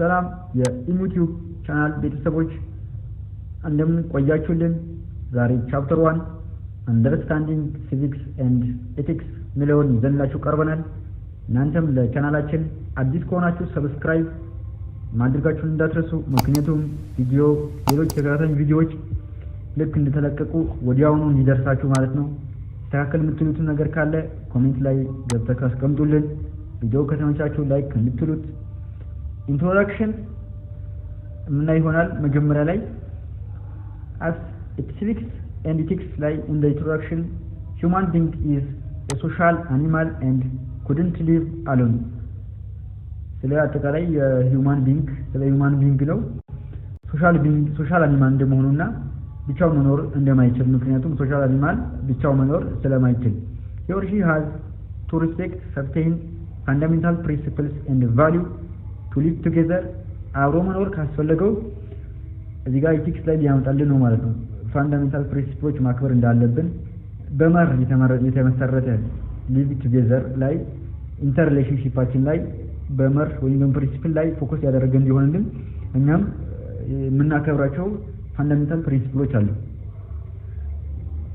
ሰላም የዩቲዩብ ቻናል ቤተሰቦች እንደምን ቆያችሁልን? ዛሬ ቻፕተር 1 Understanding Civics and Ethics ሚለውን ይዘንላችሁ ቀርበናል። እናንተም ለቻናላችን አዲስ ከሆናችሁ ሰብስክራይብ ማድረጋችሁን እንዳትረሱ። ምክንያቱም ሌሎች ተከታታይ ቪዲዮዎች ልክ እንደተለቀቁ ወዲያውኑ እንዲደርሳችሁ ማለት ነው። ተካከል የምትሉት ነገር ካለ ኮሜንት ላይ ገብታችሁ አስቀምጡልን። ቪዲዮ ከተመቻችሁ ላይክ እንድትሉት። ኢንትሮዳክሽን ምን ይሆናል? መጀመሪያ ላይ as civics and ethics ላይ in the introduction, human being is a social animal and couldn't live alone. ስለ አጠቃላይ የሂውማን ቢንግ ነው። ሶሻል አኒማል እንደመሆኑና ብቻው መኖር እንደማይችል፣ ምክንያቱም ሶሻል አኒማል ብቻው መኖር ስለማይችል he or she has to respect certain fundamental principles and value to live together. አብሮ መኖር ካስፈለገው እዚህ ጋር ኢቲክስ ላይ ሊያመጣልን ነው ማለት ነው። ፋንዳሜንታል ፕሪንሲፕሎች ማክበር እንዳለብን በመር የተመሰረተ live together ላይ ኢንተር ሪሌሽንሺፓችን ላይ በመር ወይም ፕሪንሲፕል ላይ ፎከስ ያደረገ እንዲሆንልን እኛም የምናከብራቸው ፋንዳሜንታል ፕሪንሲፕሎች አሉ።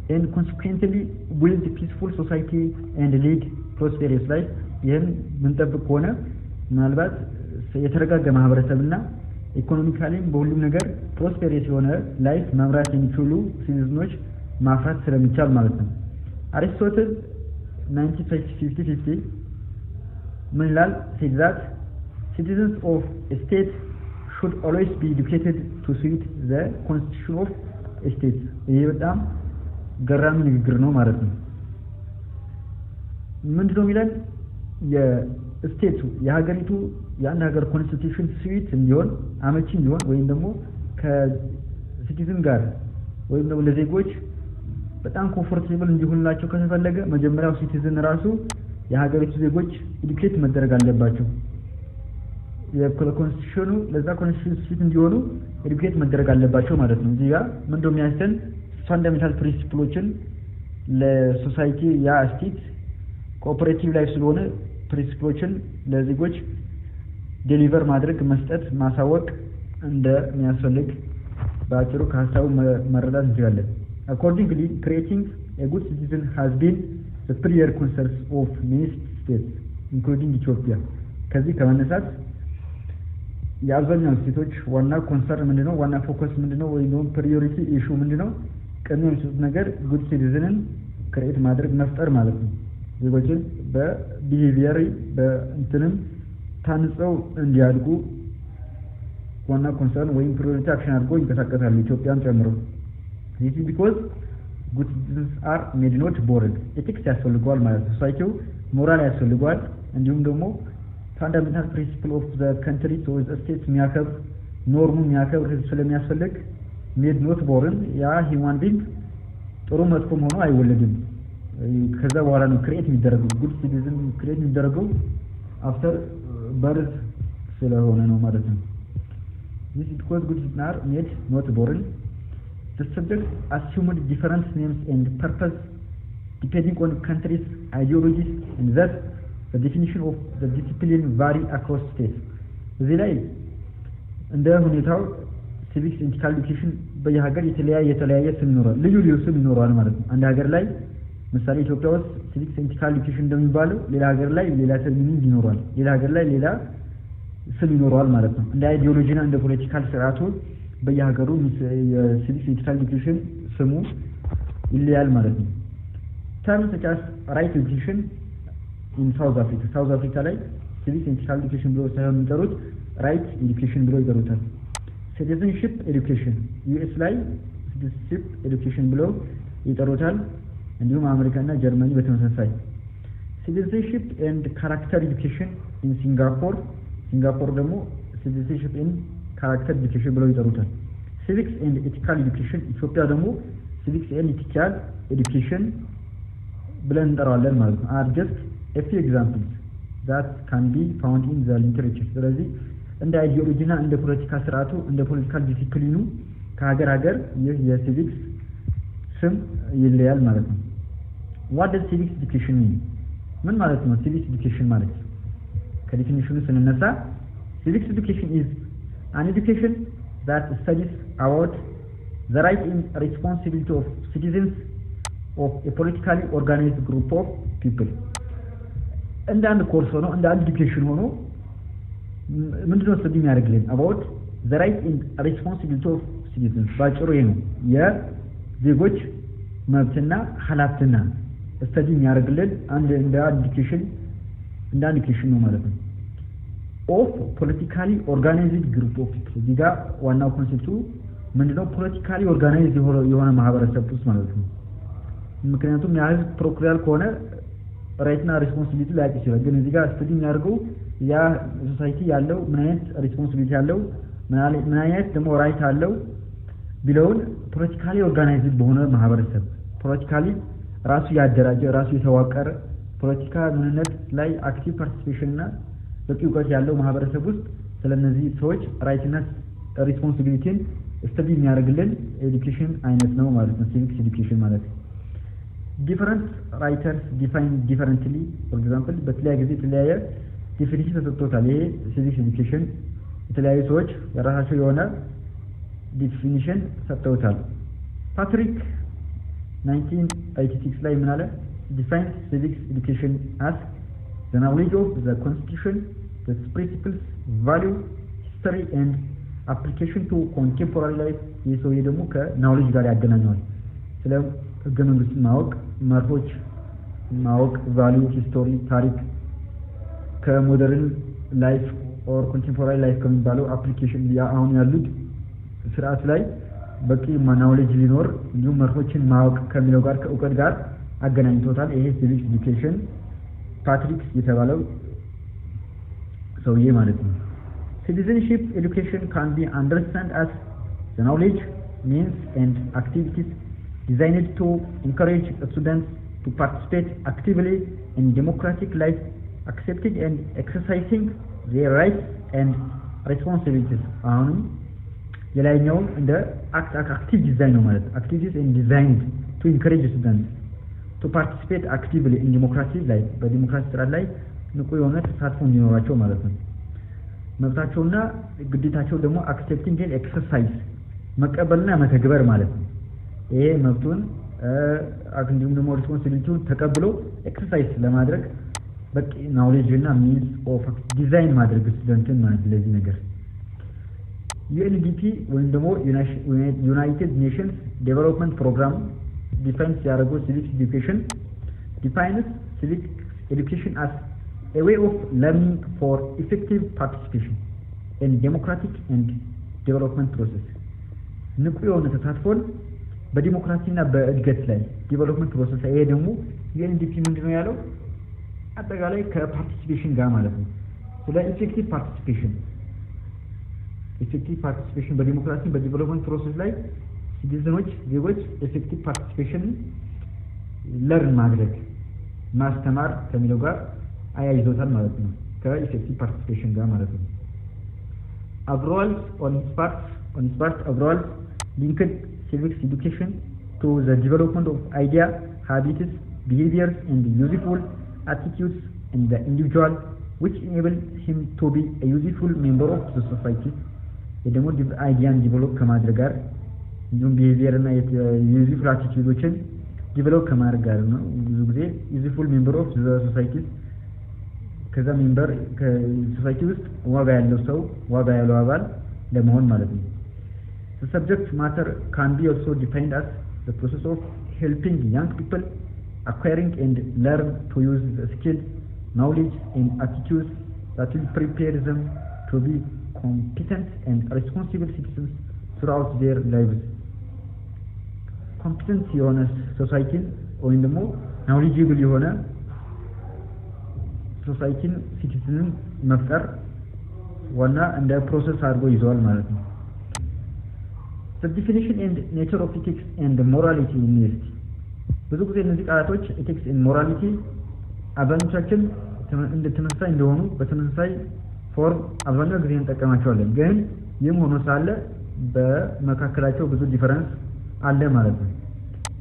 and consequently build peaceful society and lead prosperous life. ይህን ምንጠብቅ ከሆነ ምናልባት የተረጋጋ ማህበረሰብና ኢኮኖሚካሊም በሁሉም ነገር ፕሮስፔረስ የሆነ ላይፍ መምራት የሚችሉ ሲቲዝኖች ማፍራት ስለሚቻል ማለት ነው። አሪስቶትል 1950 ምን ይላል? said that citizens of a state should always be educated to suit the constitution of a state. ይሄ በጣም ገራሚ ንግግር ነው ማለት ነው። ምንድነው የሚለን? የስቴቱ የሀገሪቱ የአንድ ሀገር ኮንስቲቱሽን ስዊት እንዲሆን አመቺ እንዲሆን ወይም ደግሞ ከሲቲዝን ጋር ወይም ደግሞ ለዜጎች በጣም ኮምፎርታብል እንዲሆንላቸው ከተፈለገ መጀመሪያው ሲቲዝን ራሱ የሀገሪቱ ዜጎች ኢዱኬት መደረግ አለባቸው። የኮንስቲቱሽኑ ለዛ ኮንስቲቱሽን ስዊት እንዲሆኑ ኢዱኬት መደረግ አለባቸው ማለት ነው። እዚህ ጋር ምንድነው የሚያስተን ፋንዳሜንታል ፕሪንሲፕሎችን ለሶሳይቲ ያ ስቴት ኮኦፐሬቲቭ ላይፍ ስለሆነ ፕሪንሲፕሎችን ለዜጎች ዴሊቨር ማድረግ መስጠት ማሳወቅ እንደሚያስፈልግ በአጭሩ ከሀሳቡ መረዳት እንችላለን። accordingly creating a good citizen has been the prior concern of many states including Ethiopia. ከዚህ ከመነሳት የአብዛኛው ስቴቶች ዋና ኮንሰርን ምንድነው? ዋና ፎከስ ምንድነው? ወይ ነው ፕሪዮሪቲ ኢሹ ምንድነው? ቅድሚያ የሚሰጡት ነገር ጉድ ሲቲዝንን ክሬት ማድረግ መፍጠር ማለት ነው። ዜጎችን በቢሄቪየር በእንትንም ታንጸው እንዲያድጉ ዋና ኮንሰርን ወይም ፕሪዮሪቲ አክሽን አድርጎ ይንቀሳቀሳሉ፣ ኢትዮጵያን ጨምሮ። this is because good citizens are made not born. ethics ያስፈልገዋል ማለት ነው። ሶሳይቲው ሞራል ያስፈልገዋል፣ እንዲሁም ደግሞ ፋንዳሜንታል ፕሪንሲፕል ኦፍ ዘ ካንትሪ ሶ ዘ ስቴት የሚያከብር ኖርሙ የሚያከብር ስለሚያስፈልግ ሜድ ኖት ቦርን ያ ሂውማን ቢንግ ጥሩ መጥፎም ሆኖ አይወለድም። ከዛ በኋላ ነው ክሬት የሚደረገው። ጉድ ሲቲዝን ክሬት የሚደረገው አፍተር በርዝ ስለሆነ ነው ማለት ነው። this is because good citizens are made not born. The subject assumed different names and purpose depending on countries' ideologies, and thus the definition of the discipline vary across states. እዚህ ላይ እንደ ሁኔታው civics and ethical education በየሀገር የተለያየ ስም ይኖራል፣ ልዩ ስም ይኖራል ማለት ነው። አንድ ሀገር ላይ ምሳሌ ኢትዮጵያ ውስጥ civics and ethical education እንደሚባለው ሌላ ሀገር ላይ ሌላ ስም ይኖራል፣ ሌላ ሀገር ላይ ሌላ ስም ይኖራል ማለት ነው። እንደ አይዲዮሎጂና እንደ ፖለቲካል ስርዓቱ በየሀገሩ የcivics and ethical education ስሙ ይለያል ማለት ነው። terms such as right education in South Africa ላይ civics and ethical education ብለው ሳይሆን የሚጠሩት right education ብለው ይጠሩታል። citizenship education US ላይ citizenship education ብለው ይጠሩታል። እንዲሁም አሜሪካና ጀርመኒ በተመሳሳይ citizenship and character education in Singapore ደግሞ citizenship and character education ብለው ይጠሩታል። civics and ethical education ኢትዮጵያ ደግሞ civics and ethical education ብለን እንጠራዋለን ማለት ነው። are just a few examples that can be found in the literature. ስለዚህ እንደ አይዲዮሎጂና እንደ ፖለቲካ ስርዓቱ እንደ ፖለቲካል ዲሲፕሊኑ ከሀገር ይህ የሲቪክስ ስም ይለያል ማለት ነው። what does civics education mean? ምን ማለት ነው civics education ማለት? ከዲፊኒሽኑ ስንነሳ Civics education is an education that studies about the right and responsibility of citizens of a politically organized group of people. And then the course and the education ምንድነው ስተዲ የሚያደርግልን about the right and responsibility of citizens ባጭሩ ይሄ ነው የዜጎች መብትና ኃላፊነትና ስተዲ የሚያደርግልን አንድ እንደ education ነው ማለት ነው of politically organized group of people ዲጋ ዋናው ኮንሴፕቱ ምንድነው politically organized የሆነ ማህበረሰብ ውስጥ ማለት ነው ምክንያቱም ያህል ፕሮክሪያል ከሆነ ራይትና ሪስፖንሲቢሊቲ ላይ ይችላል ግን እዚህ ጋር ስተዲ የሚያደርገው ያ ሶሳይቲ ያለው ምን አይነት ሪስፖንሲቢሊቲ ያለው ምን አይነት ደግሞ ራይት አለው ቢለውን ፖለቲካሊ ኦርጋናይዝድ በሆነ ማህበረሰብ ፖለቲካሊ ራሱ ያደራጀ ራሱ የተዋቀረ ፖለቲካ ምንነት ላይ አክቲቭ ፓርቲሲፔሽን እና በቂ እውቀት ያለው ማህበረሰብ ውስጥ ስለነዚህ ሰዎች ራይትና ሪስፖንሲቢሊቲን ስተዲ የሚያደርግልን ኤዱኬሽን አይነት ነው ማለት ነው ሲቪክስ ኤዱኬሽን ማለት ነው different writers define differently for example በተለያየ ጊዜ የተለያየ ዲፊኒሽን ተሰጥቶታል ይሄ ሲቪክስ ኤዱኬሽን የተለያዩ ሰዎች የራሳቸው የሆነ ዲፊኒሽን ሰጥተውታል ፓትሪክ 1986 ላይ ምን አለ defines civics education as the knowledge of the constitution the principles value history and application to contemporary life ይህ ሰውዬ ደግሞ ከናውሌጅ ጋር ያገናኘዋል ስለ ህገ መንግስት ማወቅ መርሆች ማወቅ ቫልዩ ሂስቶሪ ታሪክ ከሞደርን ላይፍ ኦር ኮንቴምፖራሪ ላይፍ ከሚባለው አፕሊኬሽን አሁን ያሉት ስርዓት ላይ በቂ ናውሌጅ ሊኖር እንዲሁም መርሆችን ማወቅ ከሚለው ጋር ከእውቀት ጋር አገናኝቶታል ይሄ ሲቪክስ ኤዱኬሽን ፓትሪክ የተባለው ሰውዬ ማለት ነው citizenship education can be understood as the knowledge means and activities designed to encourage students to participate actively in democratic life, accepting and exercising their rights and responsibilities. የላይኛው እንደ active design ነው ማለት activities and designed to encourage students to participate actively in democratic life በዲሞክራሲ ስርዓት ላይ ንቁ የሆነ ተሳትፎ እንዲኖራቸው ማለት ነው መብታቸውና ግዴታቸው ደግሞ accepting and exercise መቀበልና መተግበር ማለት ነው ይሄ መብቱን እንዲሁም ደግሞ ሪስፖንሲቢሊቲውን ተቀብሎ ኤክሰርሳይዝ ለማድረግ በቂ ናውሌጅ እና ሚንስ ኦፍ ዲዛይን ማድረግ ስቱደንትን ማለት ለዚህ ነገር UNDP ወይም ደግሞ ዩናይትድ ኔሽንስ ዴቨሎፕመንት ፕሮግራም ዲፋይንስ ያደረገው civics education defines civic education as a way of learning for effective participation in democratic and development process ንቁ የሆነ ተሳትፎን በዲሞክራሲና በእድገት ላይ ዲቨሎፕመንት ፕሮሰስ ይሄ ደግሞ UNDP ምንድነው ያለው አጠቃላይ ከፓርቲሲፔሽን ጋር ማለት ነው ስለ ኢፌክቲቭ ፓርቲሲፔሽን በዲሞክራሲ በዲቨሎፕመንት ፕሮሰስ ላይ ሲቲዝኖች ዜጎች ኢፌክቲቭ ፓርቲሲፔሽን ለርን ማድረግ ማስተማር ከሚለው ጋር አያይዞታል ማለት ነው ከኢፌክቲቭ ፓርቲሲፔሽን ጋር ማለት ነው overall on its part overall linked civics education to the development of idea habits behaviors and useful attitudes in the individual which enable him to be a useful member of the society የደሞ አይዲያን ዲቨሎፕ ከማድረግ ጋር እንዲሁም behavior እና useful attitudeዎችን ዲቨሎፕ ከማድረግ ጋር ነው ብዙ ጊዜ useful member of the society ከዛ ሜምበር ከሶሳይቲ ውስጥ ዋጋ ያለው ሰው ዋጋ ያለው አባል ለመሆን ማለት ነው The subject matter can be also defined as the process of helping young people acquiring and learn to use the skills, knowledge and attitudes that will prepare them to be competent and responsible citizens throughout their lives. Competent የሆነ ሶሳይቲን ወይም ደግሞ knowledgeable የሆነ ሶሳይቲን ሲቲዝንን መፍጠር ዋና እንደ ፕሮሰስ አድርጎ ይዟል ማለት ነው The definition and nature of ethics and morality in university ብዙ ጊዜ እነዚህ ቃላቶች ethics and morality አብዛኞቻችን ተመሳሳይ እንደሆኑ በተመሳሳይ ፎርም አብዛኛው ጊዜ እንጠቀማቸዋለን ግን ይህም ሆኖ ሳለ በመካከላቸው ብዙ ዲፈረንስ አለ ማለት ነው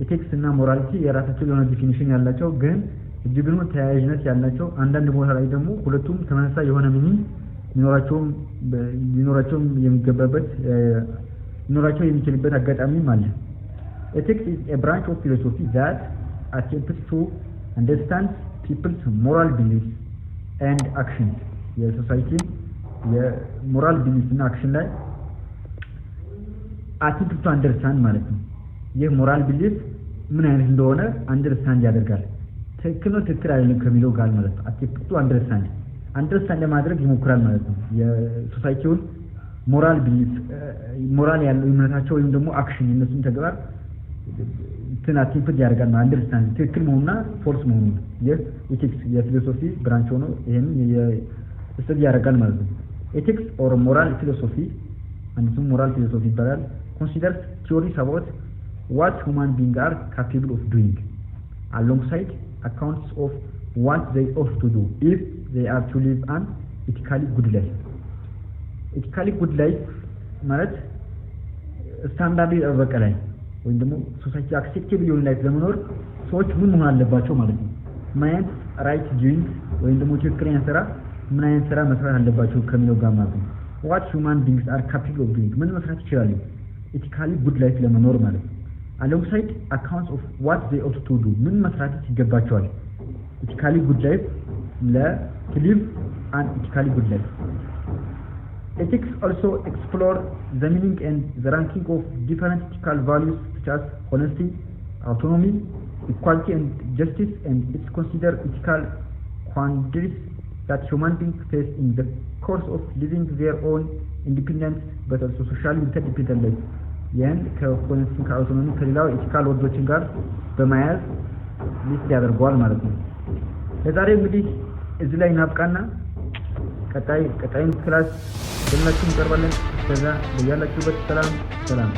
ethics እና morality የራሳቸው የሆነ ዲፊኒሽን ያላቸው ግን እጅግኑ ተያያዥነት ያላቸው አንዳንድ ቦታ ላይ ደግሞ ሁለቱም ተመሳሳይ የሆነ ሚኒንግ የሚኖራቸው ሊኖራቸው የሚገባበት ሊኖራቸው የሚችልበት አጋጣሚም አለ። Ethics is a branch of philosophy that attempts to understand people's moral beliefs and actions. የሶሳይቲ የሞራል ቢሊፍስ እና አክሽን ላይ attempt to understand ማለት ነው። ይህ ሞራል ቢሊፍ ምን አይነት እንደሆነ አንደርስታንድ ያደርጋል። ትክክል ነው ትክክል አይደለም ከሚለው ጋር ማለት ነው። attempt to አንደርስታንድ ለማድረግ ይሞክራል ማለት ነው። የሶሳይቲውን ሞራል ቢሊፍ ሞራል ያለው እምነታቸው ወይም ደግሞ አክሽን እነሱን ተግባር attempt ያደርጋል ማለት አንደርስታንድ ትክክል መሆኑና ፎልስ መሆኑን የኤቲክስ የፊሎሶፊ ብራንች ሆኖ ይሄን የስተዲ ያደርጋል ማለት ነው። ኤቲክስ ኦር ሞራል ፊሎሶፊ አንዱም ሞራል ፊሎሶፊ ይባላል። considers theories about what human beings are capable of doing alongside accounts of what they ought to do if they are to live an ethically good life. ethically good life ማለት ስታንዳርድ የጠበቀ ላይ ወይም ደግሞ ሶሳይቲ አክሴፕቴብል የሆነ ላይፍ ለመኖር ሰዎች ምን መሆን አለባቸው ማለት ነው። ምን አይነት ራይት ዱይንግ ወይም ደግሞ ትክክለኛ ስራ ምን አይነት ስራ መስራት አለባቸው ከሚለው ጋር ማለት ነው። what human beings are capable of doing ምን መስራት ይችላሉ ethically good life ለመኖር ማለት ነው። alongside accounts of what they ought to do ምን መስራት ይገባቸዋል ethically good life to live an ethically good life. Ethics also explore the meaning and the ranking of different ethical values such as honesty, autonomy, equality and justice, and it considers ethical quandaries that human beings face in the course of living their own independent but also socially interdependent life. ያን ከሆነስቲ ከአውቶኖሚ ከሌላው ኢቲካል ወርዶችን ጋር በማያዝ ሊስት ያደርገዋል ማለት ነው። ለዛሬ እንግዲህ እዚህ ላይ እናብቃና ቀጣይን ክላስ ለምናችሁ እንቀርባለን። ከዛ በያላችሁበት ሰላም